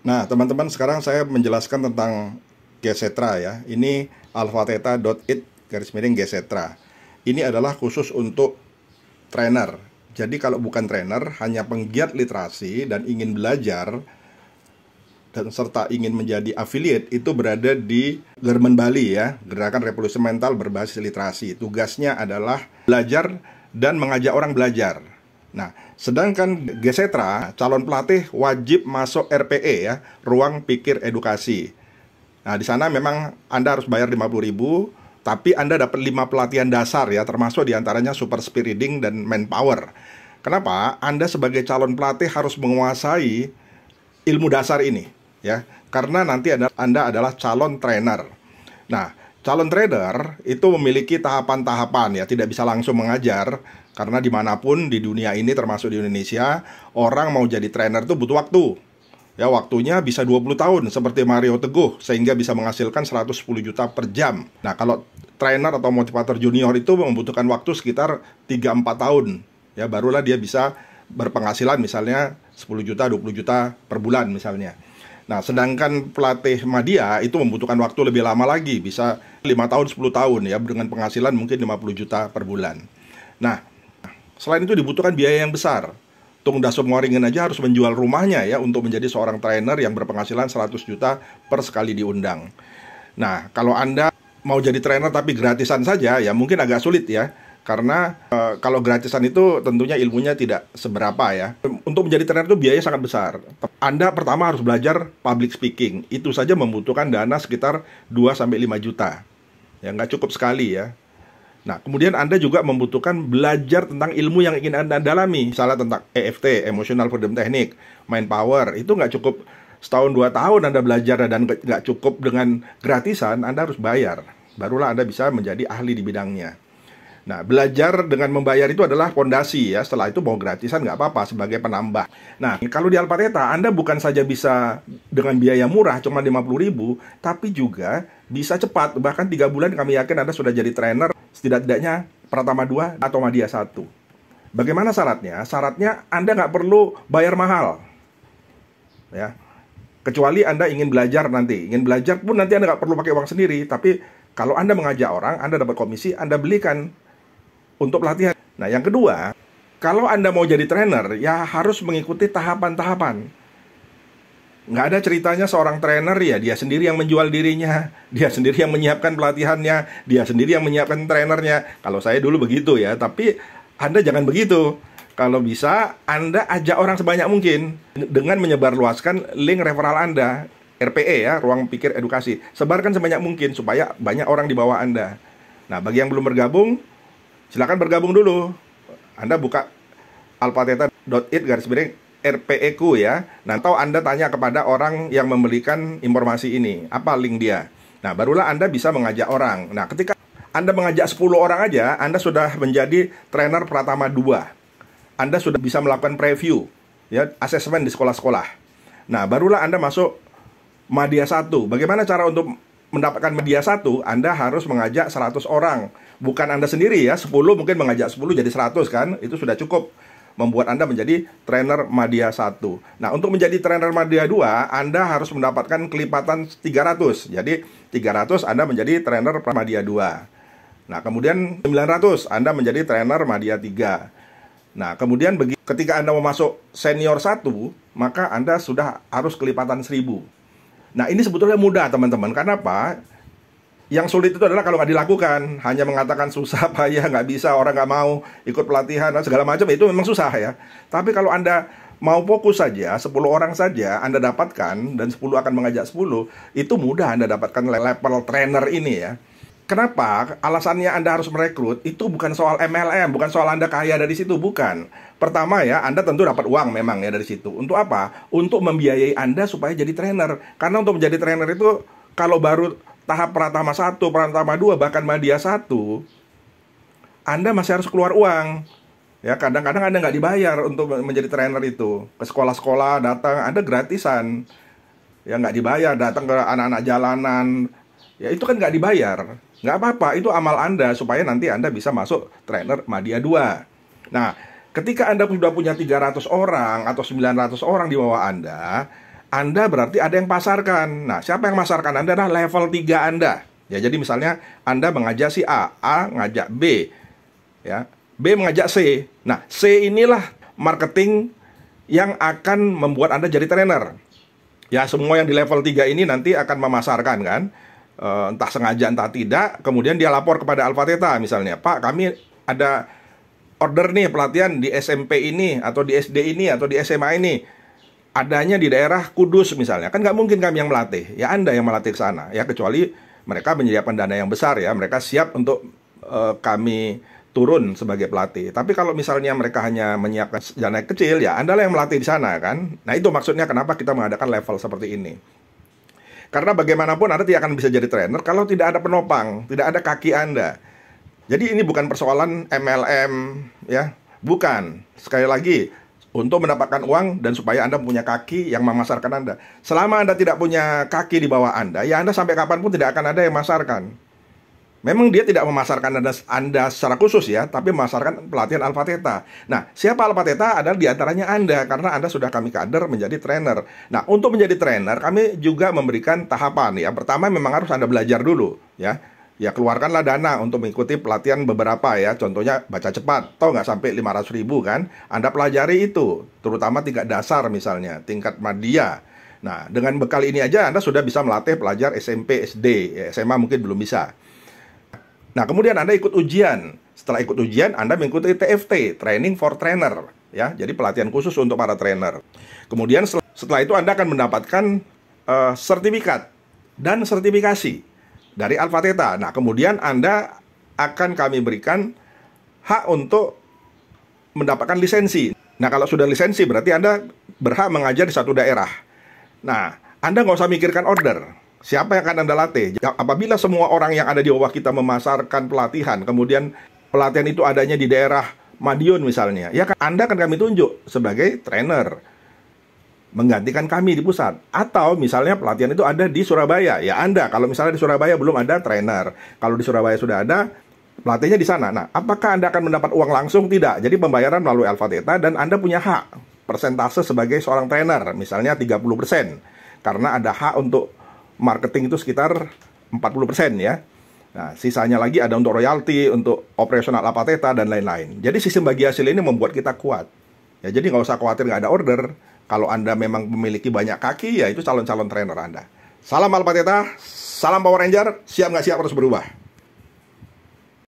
Nah, teman-teman, sekarang saya menjelaskan tentang Gesetra ya. Ini alphatheta.it garis miring Gesetra. Ini adalah khusus untuk trainer. Jadi kalau bukan trainer, hanya penggiat literasi dan ingin belajar dan serta ingin menjadi affiliate, itu berada di German Bali ya, Gerakan Revolusi Mental Berbasis Literasi. Tugasnya adalah belajar dan mengajak orang belajar. Nah, sedangkan Gesetra, calon pelatih wajib masuk RPE ya, Ruang Pikir Edukasi. Nah, di sana memang Anda harus bayar 50.000, tapi Anda dapat 5 pelatihan dasar ya, termasuk diantaranya super speed reading dan manpower. Kenapa? Anda sebagai calon pelatih harus menguasai ilmu dasar ini ya, karena nanti Anda adalah calon trainer. Nah, calon trainer itu memiliki tahapan-tahapan ya, tidak bisa langsung mengajar, karena dimanapun di dunia ini termasuk di Indonesia, orang mau jadi trainer itu butuh waktu. Ya, waktunya bisa 20 tahun seperti Mario Teguh, sehingga bisa menghasilkan 110 juta per jam. Nah, kalau trainer atau motivator junior itu membutuhkan waktu sekitar 3-4 tahun. Ya, barulah dia bisa berpenghasilan misalnya 10 juta, 20 juta per bulan misalnya. Nah, sedangkan pelatih media itu membutuhkan waktu lebih lama lagi, bisa 5 tahun, 10 tahun ya, dengan penghasilan mungkin 50 juta per bulan. Nah, selain itu dibutuhkan biaya yang besar. Tung Dasum Waringin aja harus menjual rumahnya ya untuk menjadi seorang trainer yang berpenghasilan 100 juta per sekali diundang. Nah, kalau Anda mau jadi trainer tapi gratisan saja ya mungkin agak sulit ya. Karena kalau gratisan itu tentunya ilmunya tidak seberapa ya. Untuk menjadi trainer itu biayanya sangat besar. Anda pertama harus belajar public speaking. Itu saja membutuhkan dana sekitar 2-5 juta. Ya, nggak cukup sekali ya. Nah, kemudian Anda juga membutuhkan belajar tentang ilmu yang ingin Anda dalami. Misalnya tentang EFT, Emotional Freedom Technique, Mind Power. Itu nggak cukup setahun 2 tahun Anda belajar dan nggak cukup dengan gratisan, Anda harus bayar. Barulah Anda bisa menjadi ahli di bidangnya. Nah, belajar dengan membayar itu adalah fondasi ya. Setelah itu mau gratisan nggak apa-apa sebagai penambah. Nah, kalau di Alphatheta Anda bukan saja bisa dengan biaya murah cuma 50.000, tapi juga bisa cepat. Bahkan 3 bulan kami yakin Anda sudah jadi trainer setidak-tidaknya Pratama 2 atau Madya 1. Bagaimana syaratnya? Syaratnya Anda nggak perlu bayar mahal ya. Kecuali Anda ingin belajar nanti. Ingin belajar pun nanti Anda nggak perlu pakai uang sendiri. Tapi kalau Anda mengajak orang, Anda dapat komisi, Anda belikan untuk pelatihan. Nah, yang kedua, kalau Anda mau jadi trainer, ya harus mengikuti tahapan-tahapan. Nggak ada ceritanya seorang trainer ya, dia sendiri yang menjual dirinya, dia sendiri yang menyiapkan pelatihannya, dia sendiri yang menyiapkan trainernya. Kalau saya dulu begitu ya, tapi Anda jangan begitu. Kalau bisa, Anda ajak orang sebanyak mungkin dengan menyebarluaskan link referral Anda, RPE ya, Ruang Pikir Edukasi. Sebarkan sebanyak mungkin supaya banyak orang di bawah Anda. Nah, bagi yang belum bergabung, silakan bergabung dulu. Anda buka alphatheta.it garis miring RPEku ya. Nah, atau Anda tanya kepada orang yang memberikan informasi ini, apa link dia. Nah, barulah Anda bisa mengajak orang. Nah, ketika Anda mengajak 10 orang aja, Anda sudah menjadi trainer Pratama 2. Anda sudah bisa melakukan preview ya, asesmen di sekolah-sekolah. Nah, barulah Anda masuk Madya 1. Bagaimana cara untuk mendapatkan Madya 1? Anda harus mengajak 100 orang. Bukan Anda sendiri ya, 10 mungkin mengajak 10 jadi 100 kan. Itu sudah cukup membuat Anda menjadi trainer Madya 1. Nah, untuk menjadi trainer Madya 2, Anda harus mendapatkan kelipatan 300. Jadi 300 Anda menjadi trainer Madya 2. Nah, kemudian 900 Anda menjadi trainer Madya 3. Nah, kemudian ketika Anda mau masuk senior 1, maka Anda sudah harus kelipatan 1000. Nah, ini sebetulnya mudah teman-teman. Kenapa? Yang sulit itu adalah kalau nggak dilakukan. Hanya mengatakan susah, payah, nggak bisa, orang nggak mau ikut pelatihan, segala macam, itu memang susah ya. Tapi kalau Anda mau fokus saja, 10 orang saja Anda dapatkan, dan 10 akan mengajak 10, itu mudah Anda dapatkan level trainer ini ya. Kenapa? Alasannya Anda harus merekrut itu bukan soal MLM, bukan soal Anda kaya dari situ, bukan. Pertama ya, Anda tentu dapat uang memang ya dari situ. Untuk apa? Untuk membiayai Anda supaya jadi trainer. Karena untuk menjadi trainer itu, kalau baru tahap Pratama 1, Pratama 2, bahkan Madya 1, Anda masih harus keluar uang. Ya, kadang-kadang Anda nggak dibayar untuk menjadi trainer itu. Ke sekolah-sekolah datang, Anda gratisan. Ya, nggak dibayar, datang ke anak-anak jalanan. Ya, itu kan nggak dibayar. Nggak apa-apa, itu amal Anda supaya nanti Anda bisa masuk trainer Madya 2. Nah, ketika Anda sudah punya 300 orang atau 900 orang di bawah Anda Anda berarti ada yang pasarkan. Nah, siapa yang pasarkan Anda? Adalah level 3 Anda. Ya, jadi misalnya Anda mengajak si A ngajak B, ya, B mengajak C. Nah, C inilah marketing yang akan membuat Anda jadi trainer. Ya, semua yang di level 3 ini nanti akan memasarkan kan, entah sengaja entah tidak. Kemudian dia lapor kepada Alpha Theta misalnya, Pak, kami ada order nih pelatihan di SMP ini, atau di SD ini, atau di SMA ini, adanya di daerah Kudus misalnya. Kan nggak mungkin kami yang melatih, ya Anda yang melatih ke sana. Ya, kecuali mereka menyediakan dana yang besar ya, mereka siap untuk kami turun sebagai pelatih. Tapi kalau misalnya mereka hanya menyiapkan dana kecil, ya Anda lah yang melatih di sana kan. Nah, itu maksudnya kenapa kita mengadakan level seperti ini. Karena bagaimanapun Anda tidak akan bisa jadi trainer kalau tidak ada penopang, tidak ada kaki Anda. Jadi ini bukan persoalan MLM ya, bukan. Sekali lagi, untuk mendapatkan uang dan supaya Anda punya kaki yang memasarkan Anda. Selama Anda tidak punya kaki di bawah Anda, ya Anda sampai kapanpun tidak akan ada yang memasarkan. Memang dia tidak memasarkan Anda secara khusus ya, tapi memasarkan pelatihan Alpha Theta. Nah, siapa Alpha Theta? Adalah diantaranya Anda, karena Anda sudah kami kader menjadi trainer. Nah, untuk menjadi trainer, kami juga memberikan tahapan ya. Pertama, memang harus Anda belajar dulu ya. Ya, keluarkanlah dana untuk mengikuti pelatihan beberapa ya. Contohnya baca cepat, toh nggak sampai 500.000 kan. Anda pelajari itu, terutama tingkat dasar misalnya, tingkat madya. Nah, dengan bekal ini aja Anda sudah bisa melatih pelajar SMP, SD, ya, SMA mungkin belum bisa. Nah, kemudian Anda ikut ujian. Setelah ikut ujian, Anda mengikuti TFT, Training for Trainer, ya. Jadi pelatihan khusus untuk para trainer. Kemudian setelah itu Anda akan mendapatkan sertifikat dan sertifikasi dari Alpha Theta. Nah, kemudian Anda akan kami berikan hak untuk mendapatkan lisensi. Nah, kalau sudah lisensi berarti Anda berhak mengajar di satu daerah. Nah, Anda nggak usah mikirkan order. Siapa yang akan Anda latih? Apabila semua orang yang ada di bawah kita memasarkan pelatihan, kemudian pelatihan itu adanya di daerah Madiun misalnya, ya kan Anda akan kami tunjuk sebagai trainer, menggantikan kami di pusat. Atau misalnya pelatihan itu ada di Surabaya, ya Anda, kalau misalnya di Surabaya belum ada trainer, kalau di Surabaya sudah ada, pelatihnya di sana. Nah, apakah Anda akan mendapat uang langsung? Tidak. Jadi pembayaran melalui Alpha Theta, dan Anda punya hak persentase sebagai seorang trainer, misalnya 30%, karena ada hak untuk marketing itu sekitar 40% ya. Nah, sisanya lagi ada untuk royalti, untuk operasional Alpha Theta, dan lain-lain. Jadi sistem bagi hasil ini membuat kita kuat. Ya, jadi nggak usah khawatir nggak ada order. Kalau Anda memang memiliki banyak kaki, ya itu calon-calon trainer Anda. Salam Alpha Theta, salam Power Ranger, siap nggak siap harus berubah.